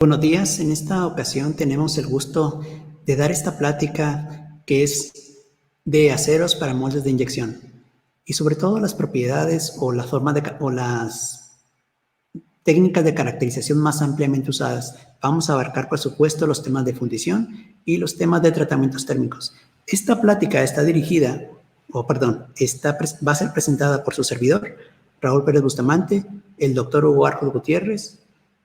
Buenos días, en esta ocasión tenemos el gusto de dar esta plática que es de aceros para moldes de inyección y sobre todo las propiedades o las técnicas de caracterización más ampliamente usadas. Vamos a abarcar, por supuesto, los temas de fundición y los temas de tratamientos térmicos. Esta plática está dirigida, va a ser presentada por su servidor, Raúl Pérez Bustamante, el doctor Hugo Arcos Gutiérrez,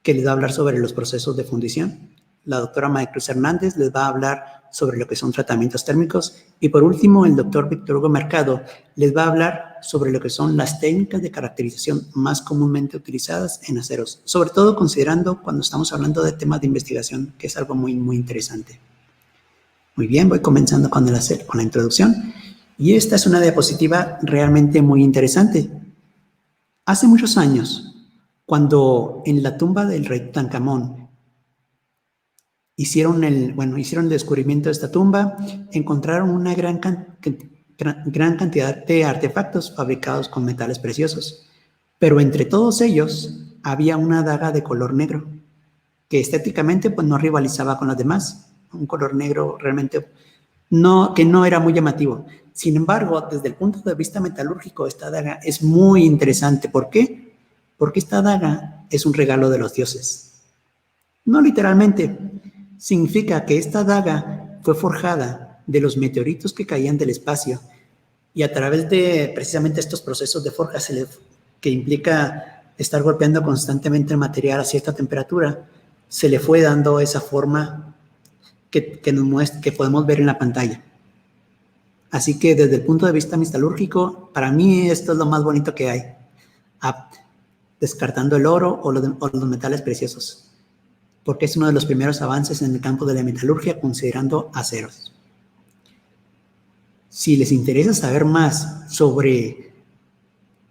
que les va a hablar sobre los procesos de fundición. La doctora María Cruz Hernández les va a hablar sobre lo que son tratamientos térmicos. Y por último, el doctor Víctor Hugo Mercado les va a hablar sobre lo que son las técnicas de caracterización más comúnmente utilizadas en aceros, sobre todo considerando cuando estamos hablando de temas de investigación, que es algo muy, muy interesante. Muy bien, voy comenzando con la introducción. Y esta es una diapositiva realmente muy interesante. Hace muchos años, cuando en la tumba del rey Tutankamón hicieron el descubrimiento de esta tumba, encontraron una gran cantidad de artefactos fabricados con metales preciosos. Pero entre todos ellos había una daga de color negro, que estéticamente pues, no rivalizaba con las demás. Un color negro realmente que no era muy llamativo. Sin embargo, desde el punto de vista metalúrgico, esta daga es muy interesante. ¿Por qué? Porque esta daga es un regalo de los dioses. No literalmente. Significa que esta daga fue forjada de los meteoritos que caían del espacio y a través de precisamente estos procesos de forja que implica estar golpeando constantemente el material a cierta temperatura, se le fue dando esa forma que podemos ver en la pantalla. Así que desde el punto de vista metalúrgico, para mí esto es lo más bonito que hay, descartando el oro o los metales preciosos, porque es uno de los primeros avances en el campo de la metalurgia considerando aceros. Si les interesa saber más sobre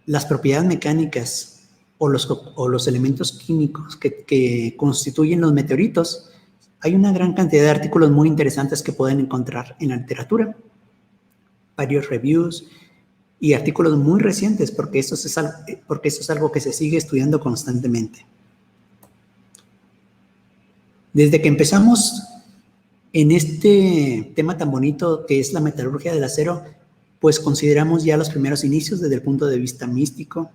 las propiedades mecánicas o los elementos químicos que constituyen los meteoritos, hay una gran cantidad de artículos muy interesantes que pueden encontrar en la literatura, varios reviews y artículos muy recientes, porque esto es algo que se sigue estudiando constantemente. Desde que empezamos en este tema tan bonito que es la metalurgia del acero, pues consideramos ya los primeros inicios desde el punto de vista místico,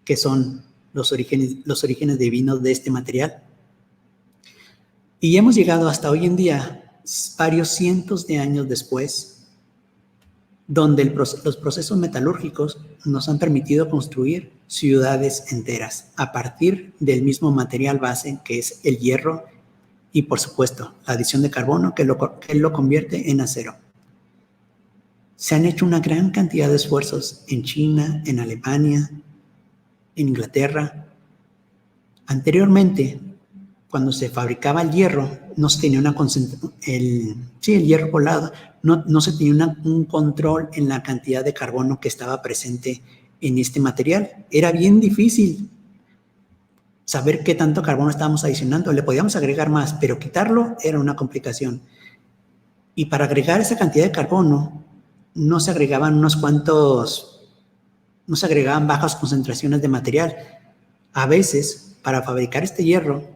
que son los orígenes divinos de este material. Y hemos llegado hasta hoy en día, varios cientos de años después, donde los procesos metalúrgicos nos han permitido construir ciudades enteras a partir del mismo material base que es el hierro y, por supuesto, la adición de carbono que lo convierte en acero. Se han hecho una gran cantidad de esfuerzos en China, en Alemania, en Inglaterra. Anteriormente, cuando se fabricaba el hierro, no se tenía el hierro polado, no se tenía un control en la cantidad de carbono que estaba presente en este material. Era bien difícil saber qué tanto carbono estábamos adicionando. Le podíamos agregar más, pero quitarlo era una complicación. Y para agregar esa cantidad de carbono, no se agregaban bajas concentraciones de material. A veces, para fabricar este hierro,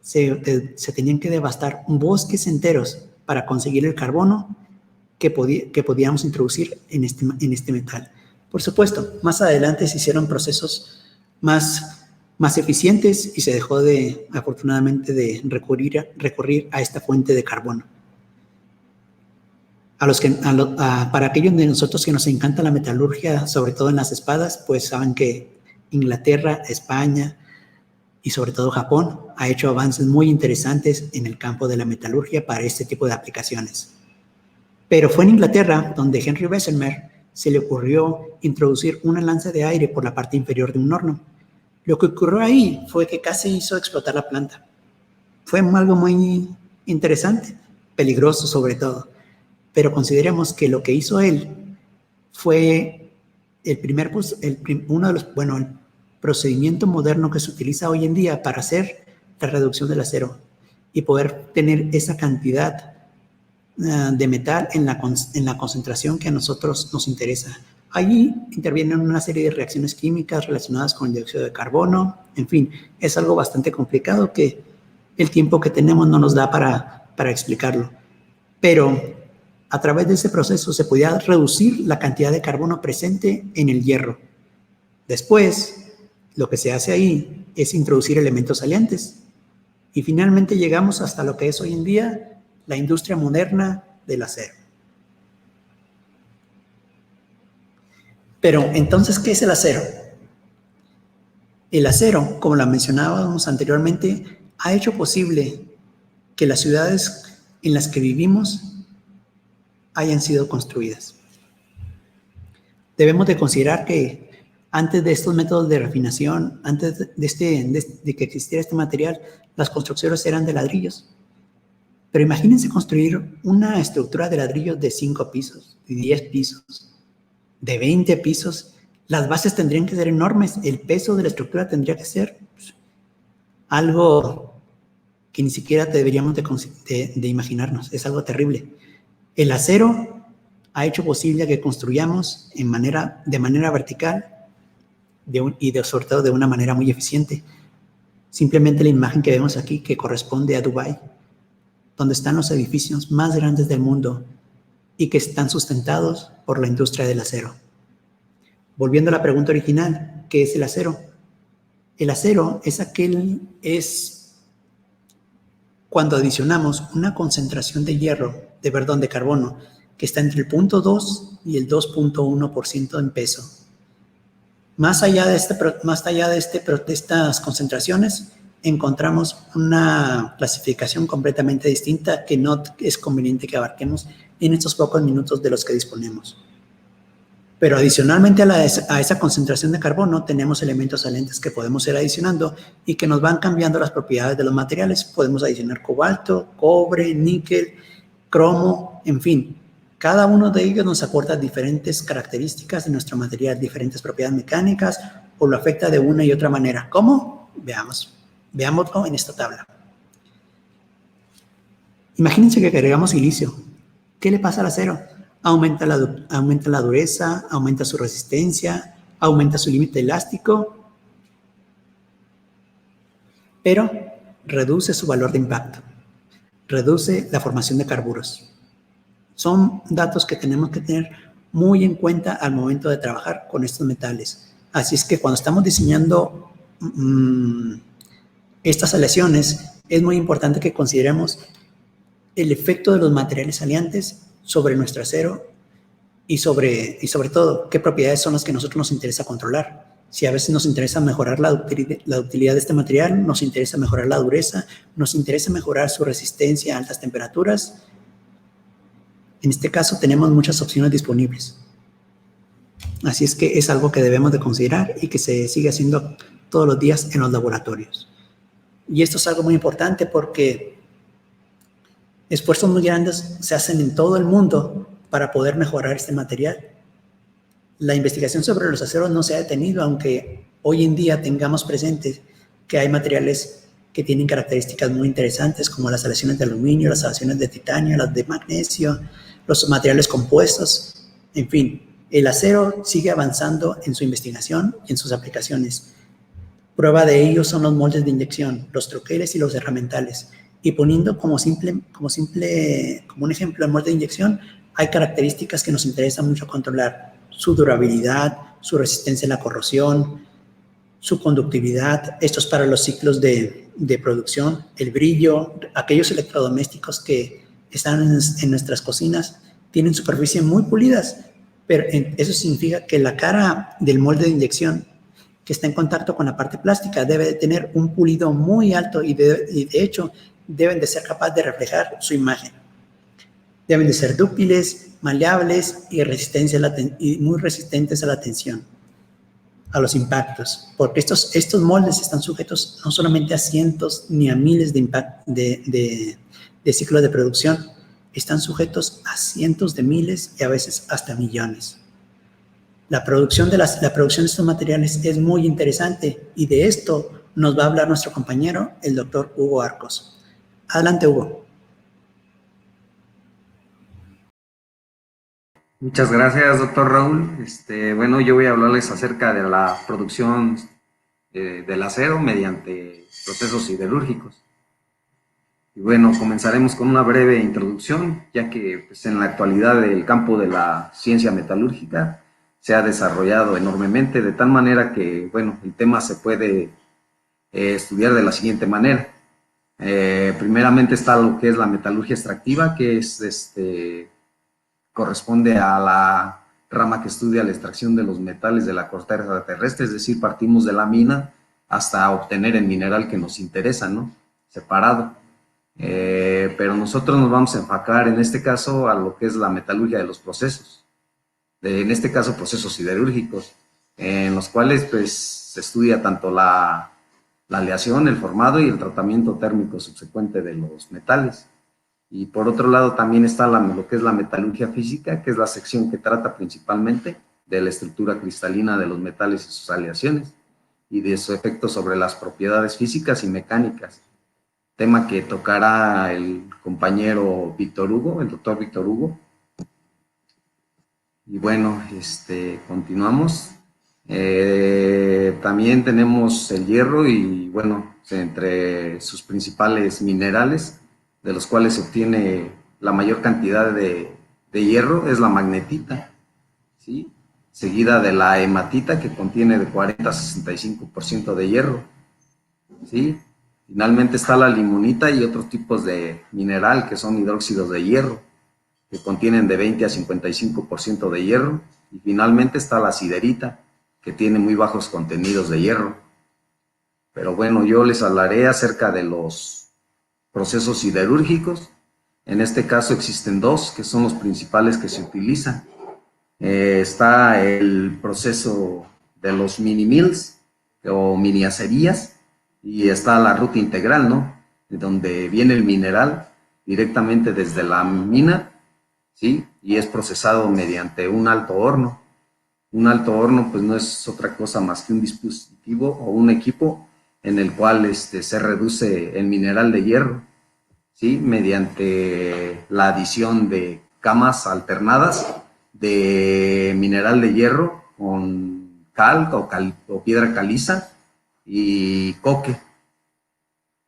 se tenían que devastar bosques enteros para conseguir el carbono que podíamos introducir en este metal. Por supuesto, más adelante se hicieron procesos más eficientes y se dejó afortunadamente de recurrir a esta fuente de carbono. Para aquellos de nosotros que nos encanta la metalurgia, sobre todo en las espadas, pues saben que Inglaterra, España y sobre todo Japón ha hecho avances muy interesantes en el campo de la metalurgia para este tipo de aplicaciones. Pero fue en Inglaterra donde Henry Bessemer se le ocurrió introducir una lanza de aire por la parte inferior de un horno. Lo que ocurrió ahí fue que casi hizo explotar la planta. Fue algo muy interesante, peligroso sobre todo. Pero consideremos que lo que hizo él fue el procedimiento moderno que se utiliza hoy en día para hacer la reducción del acero y poder tener esa cantidad de metal en la concentración que a nosotros nos interesa. Allí intervienen una serie de reacciones químicas relacionadas con el dióxido de carbono. En fin, es algo bastante complicado que el tiempo que tenemos no nos da para explicarlo. Pero a través de ese proceso se podía reducir la cantidad de carbono presente en el hierro. Después, lo que se hace ahí es introducir elementos salientes. Y finalmente llegamos hasta lo que es hoy en día la industria moderna del acero. Pero entonces, ¿qué es el acero? El acero, como lo mencionábamos anteriormente, ha hecho posible que las ciudades en las que vivimos hayan sido construidas. Debemos de considerar que antes de estos métodos de refinación, antes de que existiera este material, las construcciones eran de ladrillos. Pero imagínense construir una estructura de ladrillos de 5 pisos, de 10 pisos, de 20 pisos. Las bases tendrían que ser enormes, el peso de la estructura tendría que ser algo que ni siquiera deberíamos de imaginarnos, es algo terrible. El acero ha hecho posible que construyamos de manera vertical sobre todo de una manera muy eficiente. Simplemente la imagen que vemos aquí, que corresponde a Dubái, donde están los edificios más grandes del mundo y que están sustentados por la industria del acero. Volviendo a la pregunta original, ¿qué es el acero? El acero es cuando adicionamos una concentración de de carbono, que está entre el 0.2 y el 2.1% en peso. Más allá de estas concentraciones, encontramos una clasificación completamente distinta que no es conveniente que abarquemos en estos pocos minutos de los que disponemos. Pero adicionalmente a esa concentración de carbono, tenemos elementos salientes que podemos ir adicionando y que nos van cambiando las propiedades de los materiales. Podemos adicionar cobalto, cobre, níquel, cromo, en fin. Cada uno de ellos nos aporta diferentes características de nuestro material, diferentes propiedades mecánicas, o lo afecta de una y otra manera. ¿Cómo? Veámoslo en esta tabla. Imagínense que agregamos silicio. ¿Qué le pasa al acero? Aumenta la dureza, aumenta su resistencia, aumenta su límite elástico, pero reduce su valor de impacto, reduce la formación de carburos. Son datos que tenemos que tener muy en cuenta al momento de trabajar con estos metales. Así es que cuando estamos diseñando estas aleaciones, es muy importante que consideremos el efecto de los materiales salientes sobre nuestro acero y sobre todo qué propiedades son las que a nosotros nos interesa controlar. Si a veces nos interesa mejorar la ductilidad de este material, nos interesa mejorar la dureza, nos interesa mejorar su resistencia a altas temperaturas. En este caso tenemos muchas opciones disponibles. Así es que es algo que debemos de considerar y que se sigue haciendo todos los días en los laboratorios. Y esto es algo muy importante porque esfuerzos muy grandes se hacen en todo el mundo para poder mejorar este material. La investigación sobre los aceros no se ha detenido, aunque hoy en día tengamos presente que hay materiales que tienen características muy interesantes, como las aleaciones de aluminio, las aleaciones de titanio, las de magnesio, los materiales compuestos. En fin, el acero sigue avanzando en su investigación y en sus aplicaciones. Prueba de ello son los moldes de inyección, los troqueles y los herramientales. Y poniendo como un ejemplo el molde de inyección, hay características que nos interesan mucho controlar: su durabilidad, su resistencia a la corrosión, su conductividad. Esto es para los ciclos de producción, el brillo. Aquellos electrodomésticos que están en nuestras cocinas tienen superficies muy pulidas, pero eso significa que la cara del molde de inyección que está en contacto con la parte plástica debe de tener un pulido muy alto y de hecho deben de ser capaces de reflejar su imagen. Deben de ser dúctiles, maleables y muy resistentes a la tensión, a los impactos, porque estos moldes están sujetos no solamente a cientos ni a miles de ciclos de producción, están sujetos a cientos de miles y a veces hasta millones. La producción de estos materiales es muy interesante y de esto nos va a hablar nuestro compañero, el doctor Hugo Arcos. Adelante, Hugo. Muchas gracias, doctor Raúl. Bueno, yo voy a hablarles acerca de la producción del acero mediante procesos siderúrgicos. Y bueno, comenzaremos con una breve introducción, ya que pues, en la actualidad el campo de la ciencia metalúrgica se ha desarrollado enormemente, de tal manera que, bueno, el tema se puede estudiar de la siguiente manera. Primeramente está lo que es la metalurgia extractiva, que es, corresponde a la rama que estudia la extracción de los metales de la corteza terrestre, es decir, partimos de la mina hasta obtener el mineral que nos interesa, ¿no? Separado. Pero nosotros nos vamos a enfocar en este caso a lo que es la metalurgia de los procesos, en este caso procesos siderúrgicos, en los cuales pues se estudia tanto la aleación, el formado y el tratamiento térmico subsecuente de los metales. Y por otro lado también está lo que es la metalurgia física, que es la sección que trata principalmente de la estructura cristalina de los metales y sus aleaciones y de su efecto sobre las propiedades físicas y mecánicas, tema que tocará el compañero Víctor Hugo, el doctor Víctor Hugo. Y bueno, continuamos. También tenemos el hierro y bueno, entre sus principales minerales, de los cuales se obtiene la mayor cantidad de hierro, es la magnetita, ¿sí? Seguida de la hematita, que contiene de 40 a 65% de hierro, ¿sí? Finalmente está la limonita y otros tipos de mineral que son hidróxidos de hierro, que contienen de 20 a 55% de hierro. Y finalmente está la siderita, que tiene muy bajos contenidos de hierro. Pero bueno, yo les hablaré acerca de los procesos siderúrgicos. En este caso existen dos, que son los principales que se utilizan. Está el proceso de los mini mills o mini acerías, y está la ruta integral, ¿no? De donde viene el mineral directamente desde la mina, ¿sí? Y es procesado mediante un alto horno. Un alto horno pues no es otra cosa más que un dispositivo o un equipo en el cual se reduce el mineral de hierro, ¿sí? Mediante la adición de camas alternadas de mineral de hierro con cal o piedra caliza y coque,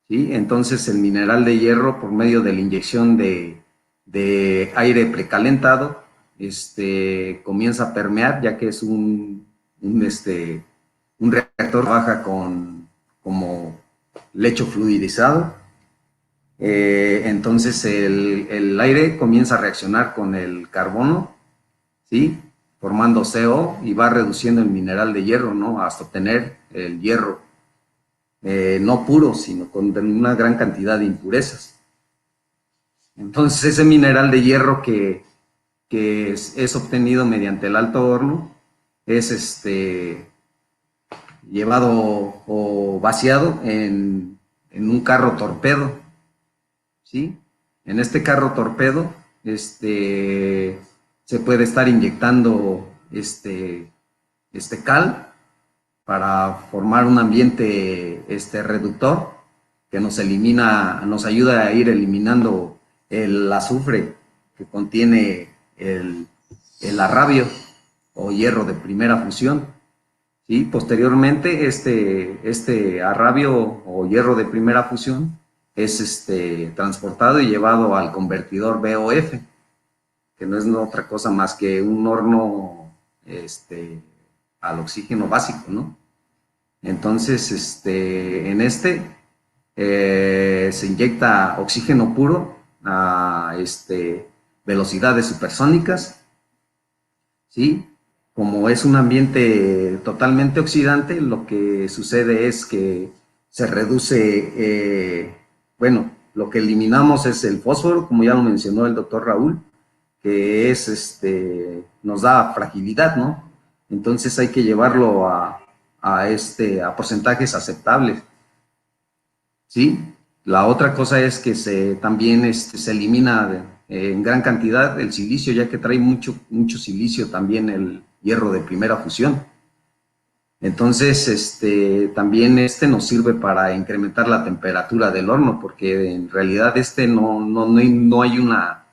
¿sí? Entonces el mineral de hierro, por medio de la inyección de aire precalentado, comienza a permear, ya que es un reactor que trabaja como lecho fluidizado. Entonces el aire comienza a reaccionar con el carbono, ¿sí? Formando CO y va reduciendo el mineral de hierro, ¿no? Hasta obtener el hierro no puro, sino con una gran cantidad de impurezas. Entonces ese mineral de hierro que es obtenido mediante el alto horno es llevado o vaciado en un carro torpedo, ¿sí? En este carro torpedo se puede estar inyectando cal para formar un ambiente reductor que nos ayuda a ir eliminando el azufre que contiene el arrabio o hierro de primera fusión, ¿sí? Posteriormente este arrabio o hierro de primera fusión es transportado y llevado al convertidor BOF, que no es otra cosa más que un horno al oxígeno básico, ¿no? Entonces, en se inyecta oxígeno puro a velocidades supersónicas, ¿sí? Como es un ambiente totalmente oxidante, lo que sucede es que se reduce, bueno, lo que eliminamos es el fósforo, como ya lo mencionó el doctor Raúl, que es, nos da fragilidad, ¿no? Entonces hay que llevarlo a porcentajes aceptables, ¿sí? La otra cosa es que también se elimina en gran cantidad el silicio, ya que trae mucho silicio también el hierro de primera fusión. Entonces, también nos sirve para incrementar la temperatura del horno, porque en realidad no hay una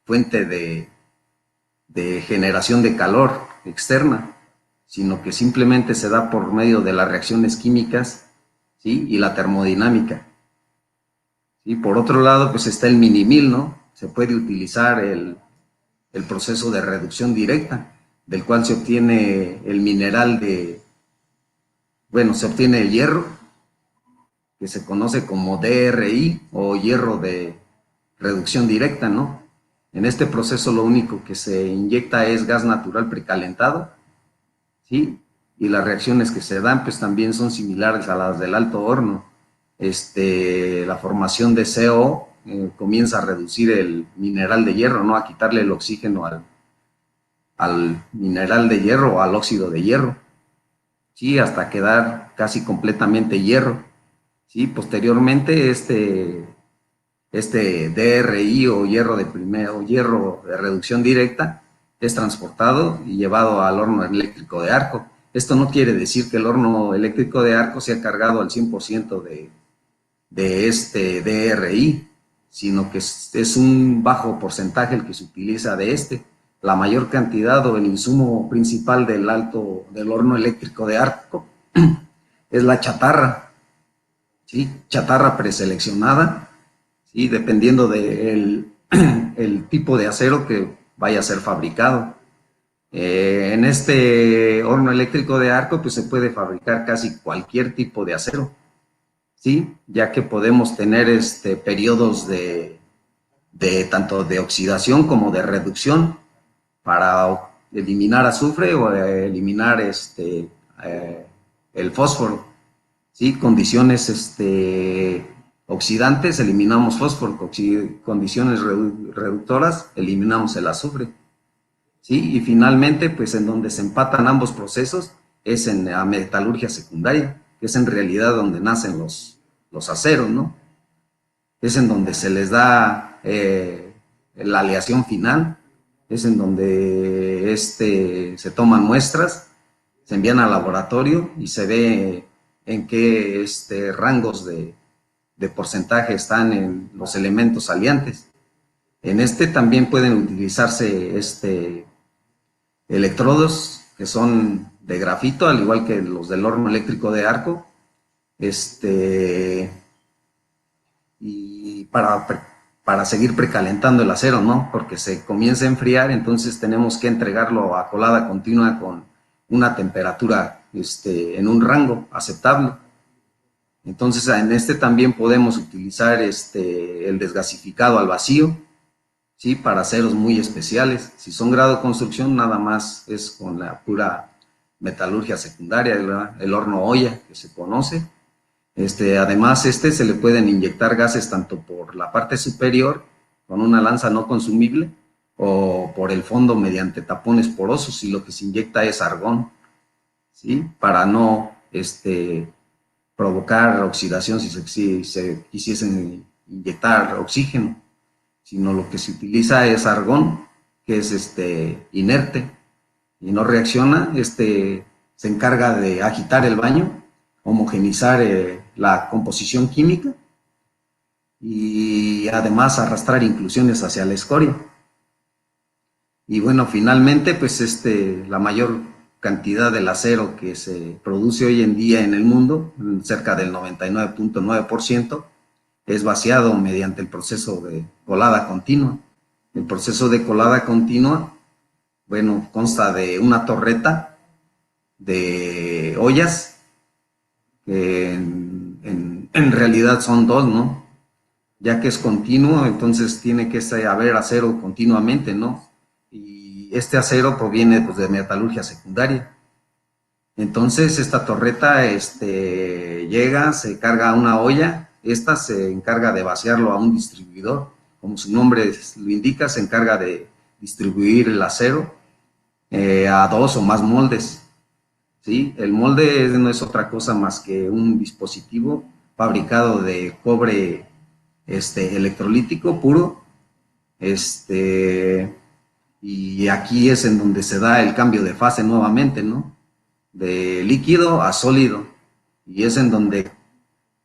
fuente de generación de calor externa, sino que simplemente se da por medio de las reacciones químicas, ¿sí? Y la termodinámica, Y por otro lado, pues está el mini-mill, ¿no? Se puede utilizar el proceso de reducción directa, del cual se obtiene el mineral se obtiene el hierro, que se conoce como DRI o hierro de reducción directa, ¿no? En este proceso lo único que se inyecta es gas natural precalentado, ¿sí? Y las reacciones que se dan pues también son similares a las del alto horno. La formación de CO comienza a reducir el mineral de hierro, ¿no? A quitarle el oxígeno al mineral de hierro o al óxido de hierro, ¿sí? Hasta quedar casi completamente hierro, ¿sí? Posteriormente este DRI o hierro de reducción directa es transportado y llevado al horno eléctrico de arco. Esto no quiere decir que el horno eléctrico de arco sea cargado al 100% de este DRI, sino que es un bajo porcentaje el que se utiliza de este. La mayor cantidad o el insumo principal del horno eléctrico de arco es la chatarra, ¿sí? Chatarra preseleccionada, ¿sí? Dependiendo del el tipo de acero que vaya a ser fabricado. En este horno eléctrico de arco pues se puede fabricar casi cualquier tipo de acero, ¿sí? Ya que podemos tener periodos de tanto de oxidación como de reducción para eliminar azufre o eliminar el fósforo, ¿sí? Condiciones oxidantes, eliminamos fósforo, condiciones reductoras, eliminamos el azufre, ¿sí? Y finalmente, pues en donde se empatan ambos procesos es en la metalurgia secundaria, que es en realidad donde nacen los aceros, ¿no? Es en donde se les da la aleación final, es en donde se toman muestras, se envían al laboratorio y se ve en qué rangos de porcentaje están en los elementos aliantes. En también pueden utilizarse electrodos que son de grafito, al igual que los del horno eléctrico de arco, y para seguir precalentando el acero, ¿no? Porque se comienza a enfriar, entonces tenemos que entregarlo a colada continua con una temperatura en un rango aceptable. Entonces en también podemos utilizar el desgasificado al vacío, ¿sí? Para aceros muy especiales. Si son grado construcción, nada más es con la pura metalurgia secundaria, el horno olla que se conoce. Además, se le pueden inyectar gases tanto por la parte superior, con una lanza no consumible, o por el fondo mediante tapones porosos, y lo que se inyecta es argón, ¿sí? Para no provocar oxidación si se quisiesen inyectar oxígeno, sino lo que se utiliza es argón, que es inerte y no reacciona, se encarga de agitar el baño, homogenizar la composición química y además arrastrar inclusiones hacia la escoria. Y bueno, finalmente, pues la mayor cantidad del acero que se produce hoy en día en el mundo, cerca del 99.9%, es vaciado mediante el proceso de colada continua. El proceso de colada continua, bueno, consta de una torreta de ollas, que en realidad son dos, ¿no? Ya que es continuo, entonces tiene que haber acero continuamente, ¿no? Y este acero proviene pues, de metalurgia secundaria. Entonces esta torreta llega, se carga a una olla, esta se encarga de vaciarlo a un distribuidor, como su nombre lo indica, se encarga de distribuir el acero a dos o más moldes, ¿sí? El molde no es otra cosa más que un dispositivo fabricado de cobre electrolítico puro, y aquí es en donde se da el cambio de fase nuevamente, ¿no? De líquido a sólido, y es en donde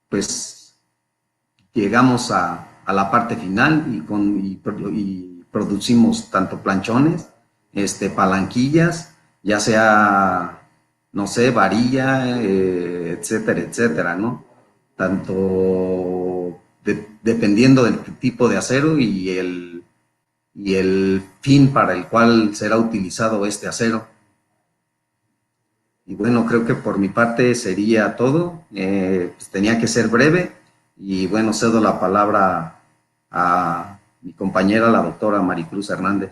pues llegamos a la parte final y producimos tanto planchones, palanquillas, ya sea, no sé, varilla, etcétera, etcétera, ¿no? Tanto dependiendo del tipo de acero y el fin para el cual será utilizado este acero. Y bueno, creo que por mi parte sería todo. Pues tenía que ser breve y bueno, cedo la palabra a mi compañera, la doctora Maricruz Hernández.